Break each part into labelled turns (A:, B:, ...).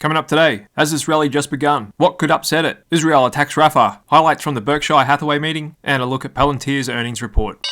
A: Coming up today, has this rally just begun? What could upset it? Israel attacks Rafah, highlights from the Berkshire Hathaway meeting, and a look at Palantir's earnings report.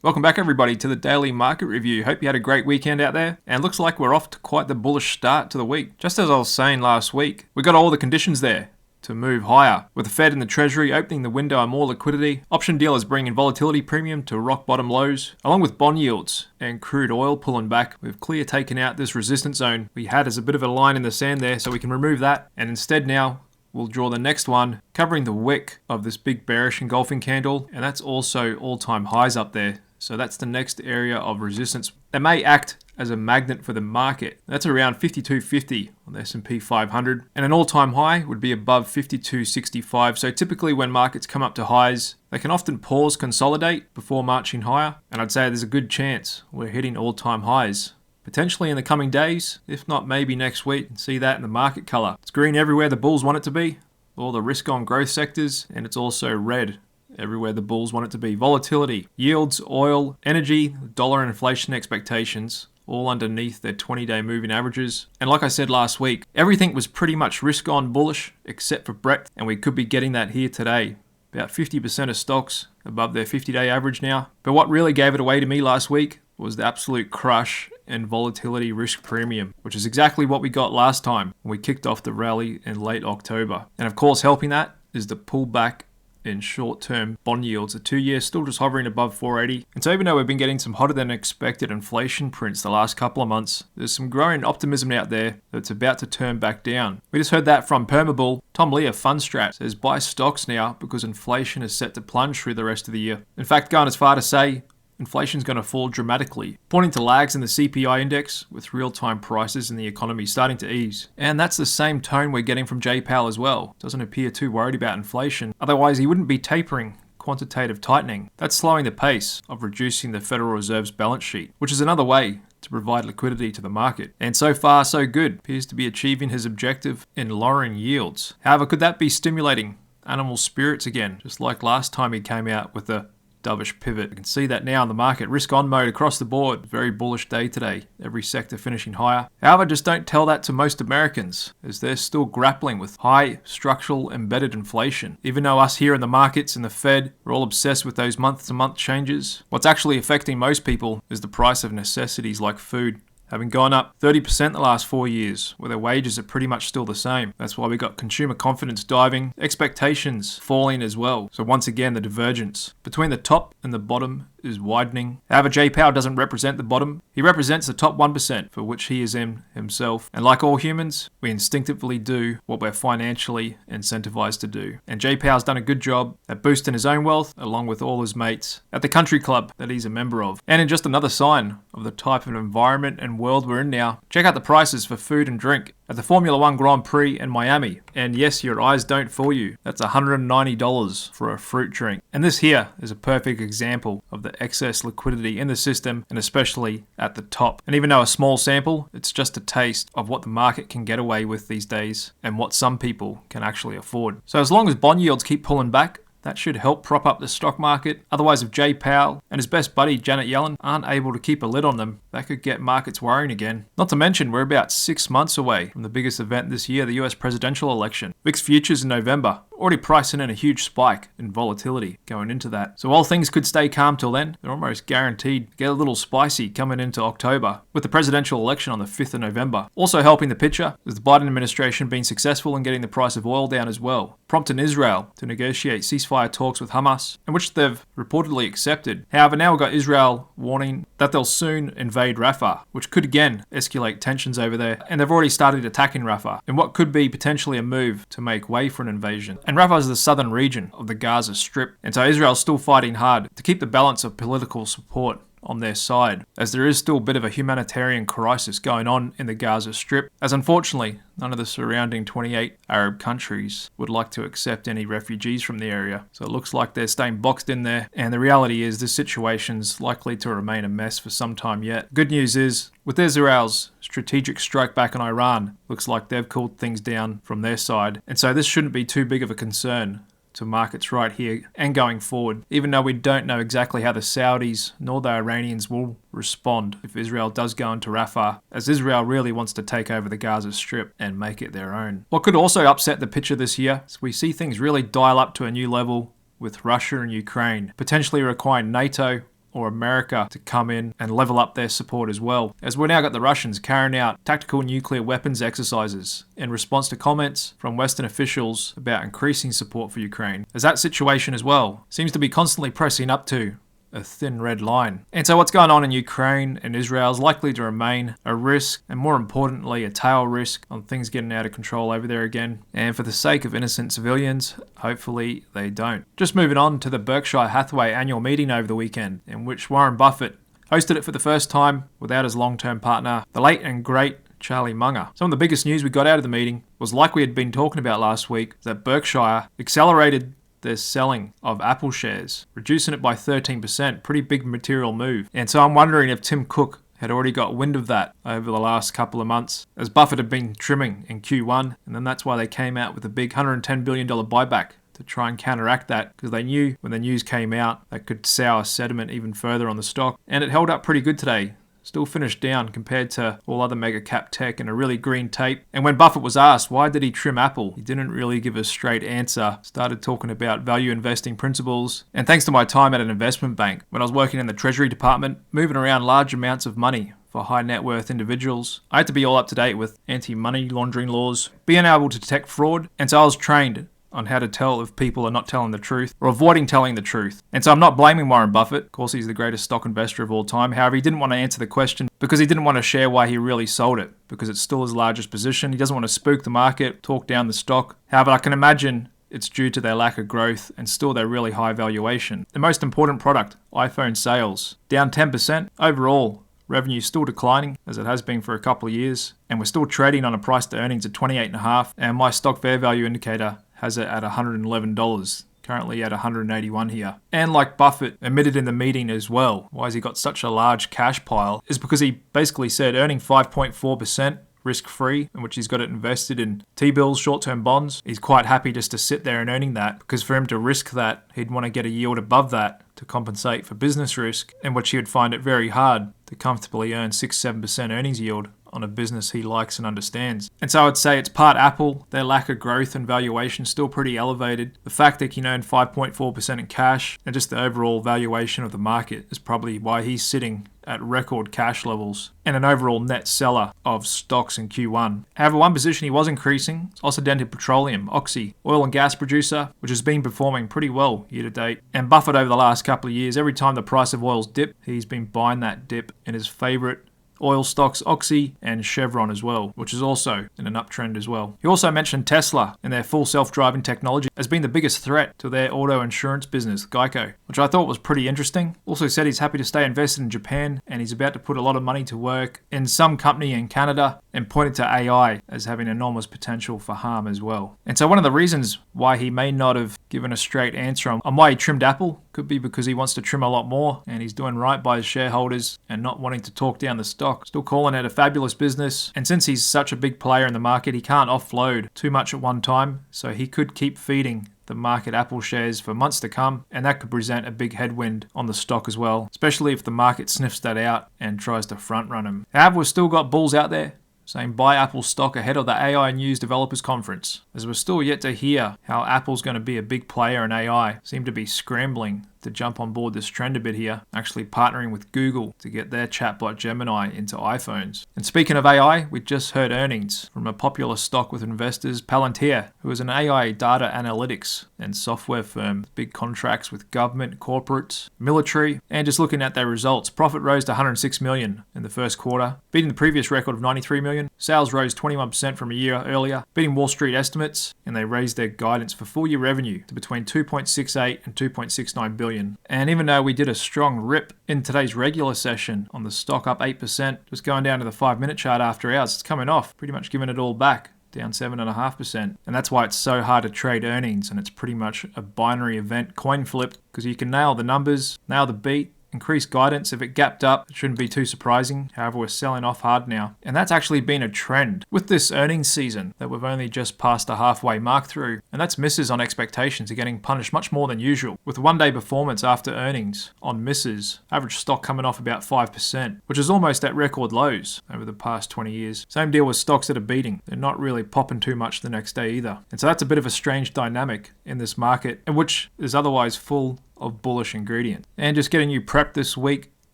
A: Welcome back everybody to the Daily Market Review. Hope you had a great weekend out there, and looks like we're off to quite the bullish start to the week. Just as I was saying last week, we got all the conditions there to move higher, with the Fed and the Treasury opening the window on more liquidity, option dealers bringing volatility premium to rock bottom lows, along with bond yields and crude oil pulling back. We've clear taken out this resistance zone we had as a bit of a line in the sand there, so we can remove that, and instead now we'll draw the next one, covering the wick of this big bearish engulfing candle, and that's also all-time highs up there. So that's the next area of resistance that may act as a magnet for the market. That's around 52.50 on the S&P 500, and an all-time high would be above 52.65. So typically when markets come up to highs, they can often pause, consolidate before marching higher, and I'd say there's a good chance we're hitting all-time highs potentially in the coming days, if not maybe next week. You can see that in the market color. It's green everywhere the bulls want it to be, all the risk on growth sectors, and it's also red everywhere the bulls want it to be. Volatility, yields, oil, energy, dollar inflation expectations, all underneath their 20-day moving averages. And like I said last week, everything was pretty much risk on bullish except for breadth, and we could be getting that here today. About 50% of stocks above their 50-day average now. But what really gave it away to me last week was the absolute crush and volatility risk premium, which is exactly what we got last time when we kicked off the rally in late October. And of course, helping that is the pullback in short-term bond yields. The 2-year still just hovering above 480. And so even though we've been getting some hotter than expected inflation prints the last couple of months, there's some growing optimism out there that it's about to turn back down. We just heard that from Permabull. Tom Lee of Fundstrat says buy stocks now because inflation is set to plunge through the rest of the year. In fact, going as far to say inflation's going to fall dramatically, pointing to lags in the CPI index with real-time prices in the economy starting to ease. And that's the same tone we're getting from J-Powell as well. Doesn't appear too worried about inflation. Otherwise, he wouldn't be tapering quantitative tightening. That's slowing the pace of reducing the Federal Reserve's balance sheet, which is another way to provide liquidity to the market. And so far, so good. Appears to be achieving his objective in lowering yields. However, could that be stimulating animal spirits again, just like last time he came out with the dovish pivot? You can see that now in the market. Risk on mode across the board. Very bullish day today. Every sector finishing higher. However, just don't tell that to most Americans, as they're still grappling with high structural embedded inflation. Even though us here in the markets and the Fed are all obsessed with those month-to-month changes, what's actually affecting most people is the price of necessities like food, having gone up 30% the last 4 years, where their wages are pretty much still the same. That's why we got consumer confidence diving, expectations falling as well. So once again, the divergence between the top and the bottom is widening. However, J-Powell doesn't represent the bottom. He represents the top 1%, for which he is in himself. And like all humans, we instinctively do what we're financially incentivized to do. And J-Powell's done a good job at boosting his own wealth, along with all his mates at the country club that he's a member of. And in just another sign of the type of environment and world we're in now, check out the prices for food and drink at the Formula One Grand Prix in Miami. And yes, your eyes don't fool you. That's $190 for a fruit drink. And this here is a perfect example of the excess liquidity in the system, and especially at the top. And even though a small sample, it's just a taste of what the market can get away with these days and what some people can actually afford. So as long as bond yields keep pulling back, that should help prop up the stock market. Otherwise, if J-Powell and his best buddy Janet Yellen aren't able to keep a lid on them, that could get markets worrying again. Not to mention, we're about 6 months away from the biggest event this year, the US presidential election. VIX futures in November, already pricing in a huge spike in volatility going into that. So while things could stay calm till then, they're almost guaranteed to get a little spicy coming into October, with the presidential election on the 5th of November. Also helping the picture is the Biden administration being successful in getting the price of oil down as well, prompting Israel to negotiate ceasefire talks with Hamas, in which they've reportedly accepted. However, now we've got Israel warning that they'll soon invade Rafah, which could again escalate tensions over there, and they've already started attacking Rafah in what could be potentially a move to make way for an invasion. And Rafah is the southern region of the Gaza Strip, and so Israel's still fighting hard to keep the balance of political support on their side, as there is still a bit of a humanitarian crisis going on in the Gaza Strip, as unfortunately none of the surrounding 28 Arab countries would like to accept any refugees from the area. So it looks like they're staying boxed in there, and the reality is this situation's likely to remain a mess for some time yet. Good news is, with Israel's strategic strike back on Iran, looks like they've cooled things down from their side, and so this shouldn't be too big of a concern to markets right here and going forward, even though we don't know exactly how the Saudis nor the Iranians will respond if Israel does go into Rafah, as Israel really wants to take over the Gaza Strip and make it their own. What could also upset the picture this year is we see things really dial up to a new level with Russia and Ukraine, potentially requiring NATO or America to come in and level up their support as well, as we've now got the Russians carrying out tactical nuclear weapons exercises in response to comments from Western officials about increasing support for Ukraine, as that situation as well seems to be constantly pressing up to a thin red line. And so what's going on in Ukraine and Israel is likely to remain a risk, and more importantly a tail risk on things getting out of control over there again. And for the sake of innocent civilians, hopefully they don't. Just moving on to the Berkshire Hathaway annual meeting over the weekend, in which Warren Buffett hosted it for the first time without his long-term partner, the late and great Charlie Munger. Some of the biggest news we got out of the meeting was, like we had been talking about last week, that Berkshire accelerated their selling of Apple shares, reducing it by 13%. Pretty big material move. And so I'm wondering if Tim Cook had already got wind of that over the last couple of months, as Buffett had been trimming in Q1, and then that's why they came out with a big $110 billion buyback to try and counteract that, because they knew when the news came out that could sour sentiment even further on the stock. And it held up pretty good today. Still finished down compared to all other mega cap tech and a really green tape. And when Buffett was asked why did he trim Apple, he didn't really give a straight answer. Started talking about value investing principles. And thanks to my time at an investment bank, when I was working in the treasury department, moving around large amounts of money for high net worth individuals, I had to be all up to date with anti-money laundering laws, being able to detect fraud. And so I was trained on how to tell if people are not telling the truth or avoiding telling the truth. And so I'm not blaming Warren Buffett. Of course, he's the greatest stock investor of all time. However, he didn't want to answer the question because he didn't want to share why he really sold it, because it's still his largest position. He doesn't want to spook the market, talk down the stock. However, I can imagine it's due to their lack of growth and still their really high valuation. The most important product, iPhone sales, down 10%. Overall, revenue still declining, as it has been for a couple of years, and we're still trading on a price to earnings at 28.5, and my stock fair value indicator has it at $111, currently at $181 here. And like Buffett admitted in the meeting as well, why has he got such a large cash pile, is because he basically said earning 5.4% risk-free, in which he's got it invested in T-bills, short-term bonds. He's quite happy just to sit there and earning that, because for him to risk that, he'd want to get a yield above that to compensate for business risk, in which he would find it very hard to comfortably earn 6-7% earnings yield on a business he likes and understands. And so I'd say it's part Apple, their lack of growth and valuation still pretty elevated. The fact that he can earn 5.4% in cash, and just the overall valuation of the market is probably why he's sitting at record cash levels and an overall net seller of stocks in Q1. However, one position he was increasing is Occidental Petroleum, Oxy, oil and gas producer, which has been performing pretty well year to date. And Buffett over the last couple of years, every time the price of oil's dipped, he's been buying that dip in his favorite oil stocks, Oxy and Chevron as well, which is also in an uptrend as well. He also mentioned Tesla and their full self-driving technology as being the biggest threat to their auto insurance business, Geico, which I thought was pretty interesting. Also said he's happy to stay invested in Japan, and he's about to put a lot of money to work in some company in Canada, and pointed to AI as having enormous potential for harm as well. And so one of the reasons why he may not have given a straight answer on why he trimmed Apple could be because he wants to trim a lot more, and he's doing right by his shareholders and not wanting to talk down the stock. Still calling it a fabulous business, and since he's such a big player in the market, he can't offload too much at one time, so he could keep feeding the market Apple shares for months to come, and that could present a big headwind on the stock as well, especially if the market sniffs that out and tries to front run him. However, we've still got bulls out there saying buy Apple stock ahead of the AI News Developers Conference, as we're still yet to hear how Apple's going to be a big player in AI. Seem to be scrambling to jump on board this trend a bit here, actually partnering with Google to get their chatbot Gemini into iPhones. And speaking of AI, we just heard earnings from a popular stock with investors, Palantir, who is an AI data analytics and software firm, big contracts with government, corporates, military, and just looking at their results, profit rose to $106 million in the first quarter, beating the previous record of $93 million. Sales rose 21% from a year earlier, beating Wall Street estimates, and they raised their guidance for full year revenue to between 2.68 and 2.69 billion. And even though we did a strong rip in today's regular session on the stock up 8%, just going down to the 5-minute chart after hours, it's coming off, pretty much giving it all back, down 7.5%. And that's why it's so hard to trade earnings, and it's pretty much a binary event, coin flip, because you can nail the numbers, nail the beat, increased guidance. If it gapped up, it shouldn't be too surprising. However, we're selling off hard now. And that's actually been a trend with this earnings season that we've only just passed the halfway mark through. And that's misses on expectations are getting punished much more than usual. With one-day performance after earnings on misses, average stock coming off about 5%, which is almost at record lows over the past 20 years. Same deal with stocks that are beating. They're not really popping too much the next day either. And so that's a bit of a strange dynamic in this market, in which is otherwise full of bullish ingredients. And just getting you prepped this week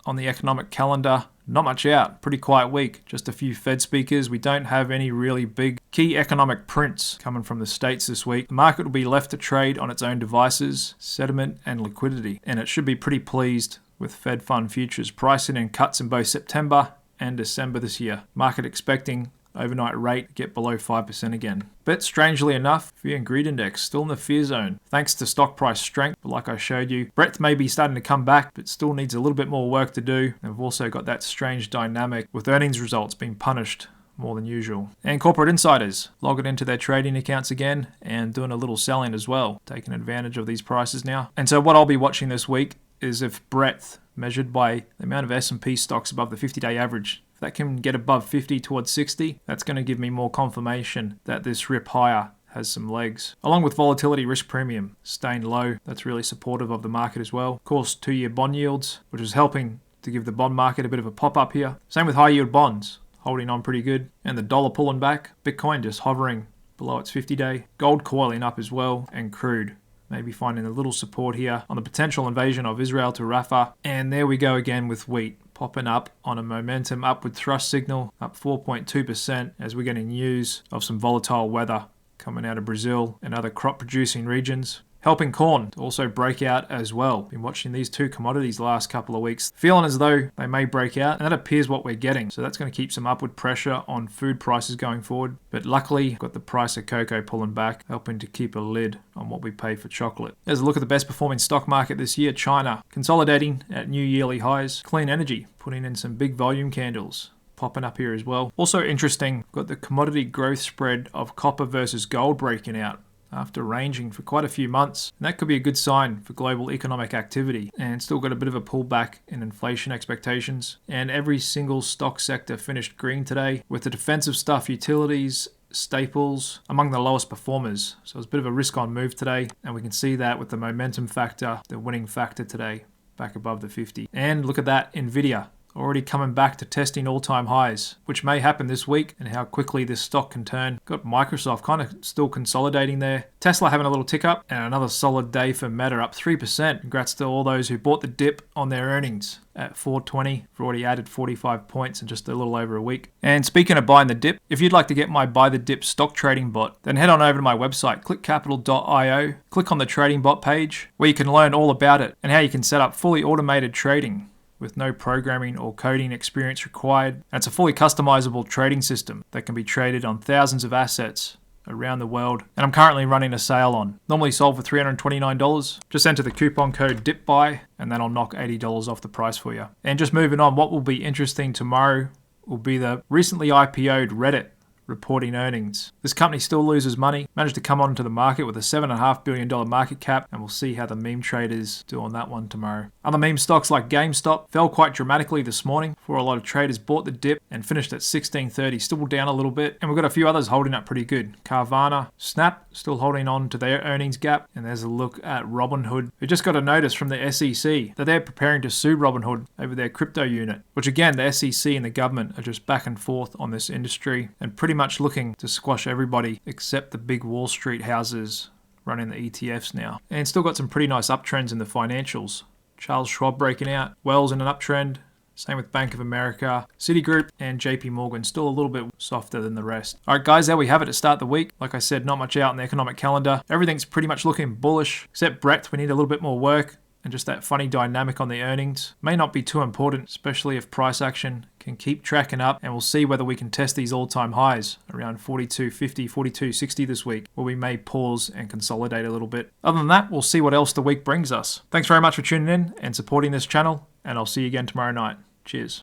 A: on the economic calendar, not much out. Pretty quiet week. Just a few Fed speakers. We don't have any really big key economic prints coming from the States this week. The market will be left to trade on its own devices, sentiment and liquidity. And it should be pretty pleased with Fed fund futures pricing in cuts in both September and December this year. Market expecting overnight rate to get below 5% again. But strangely enough, fear and greed index still in the fear zone thanks to stock price strength. But like I showed you, breadth may be starting to come back, but still needs a little bit more work to do. And we've also got that strange dynamic with earnings results being punished more than usual. And corporate insiders logging into their trading accounts again and doing a little selling as well, taking advantage of these prices now. And so what I'll be watching this week is if breadth measured by the amount of S&P stocks above the 50-day average, that can get above 50 towards 60, that's going to give me more confirmation that this rip higher has some legs. Along with volatility risk premium staying low, that's really supportive of the market as well. Of course, 2-year bond yields, which is helping to give the bond market a bit of a pop up here. Same with high yield bonds, holding on pretty good. And the dollar pulling back, Bitcoin just hovering below its 50-day. Gold coiling up as well, and crude maybe finding a little support here on the potential invasion of Israel to Rafah. And there we go again with wheat, popping up on a momentum upward thrust signal, up 4.2% as we're getting news of some volatile weather coming out of Brazil and other crop producing regions. Helping corn to also break out as well. Been watching these two commodities the last couple of weeks, feeling as though they may break out, and that appears what we're getting. So that's going to keep some upward pressure on food prices going forward. But luckily, got the price of cocoa pulling back, helping to keep a lid on what we pay for chocolate. There's a look at the best performing stock market this year. China consolidating at new yearly highs. Clean energy putting in some big volume candles, popping up here as well. Also interesting, got the commodity growth spread of copper versus gold breaking out after ranging for quite a few months. And that could be a good sign for global economic activity. And still got a bit of a pullback in inflation expectations. And every single stock sector finished green today, with the defensive stuff, utilities, staples, among the lowest performers. So it's a bit of a risk on move today. And we can see that with the momentum factor, the winning factor today, back above the 50. And look at that, NVDA already coming back to testing all-time highs, which may happen this week, and how quickly this stock can turn. Got Microsoft kind of still consolidating there. Tesla having a little tick up, and another solid day for Meta, up 3%. Congrats to all those who bought the dip on their earnings at 420. We've already added 45 points in just a little over a week. And speaking of buying the dip, if you'd like to get my Buy the Dip stock trading bot, then head on over to my website, clickcapital.io, click on the trading bot page, where you can learn all about it and how you can set up fully automated trading with no programming or coding experience required. And it's a fully customizable trading system that can be traded on thousands of assets around the world. And I'm currently running a sale on. Normally sold for $329. Just enter the coupon code DIPBUY and then I'll knock $80 off the price for you. And just moving on, what will be interesting tomorrow will be the recently IPO'd Reddit reporting earnings. This company still loses money, managed to come onto the market with a $7.5 billion market cap, and we'll see how the meme traders do on that one tomorrow. Other meme stocks like GameStop fell quite dramatically this morning before a lot of traders bought the dip and finished at $16.30, still down a little bit. And we've got a few others holding up pretty good. Carvana, Snap still holding on to their earnings gap. And there's a look at Robinhood, who just got a notice from the SEC that they're preparing to sue Robinhood over their crypto unit, which again, the SEC and the government are just back and forth on this industry and pretty much looking to squash everybody except the big Wall Street houses running the ETFs now. And still got some pretty nice uptrends in the financials. Charles Schwab breaking out, Wells in an uptrend, same with Bank of America, Citigroup, and JP Morgan still a little bit softer than the rest. Alright guys, there we have it to start the week. Like I said, not much out in the economic calendar. Everything's pretty much looking bullish, except breadth. We need a little bit more work. And just that funny dynamic on the earnings may not be too important, especially if price action can keep tracking up, and we'll see whether we can test these all-time highs around 42.50, 42.60 this week, where we may pause and consolidate a little bit. Other than that, we'll see what else the week brings us. Thanks very much for tuning in and supporting this channel, and I'll see you again tomorrow night. Cheers.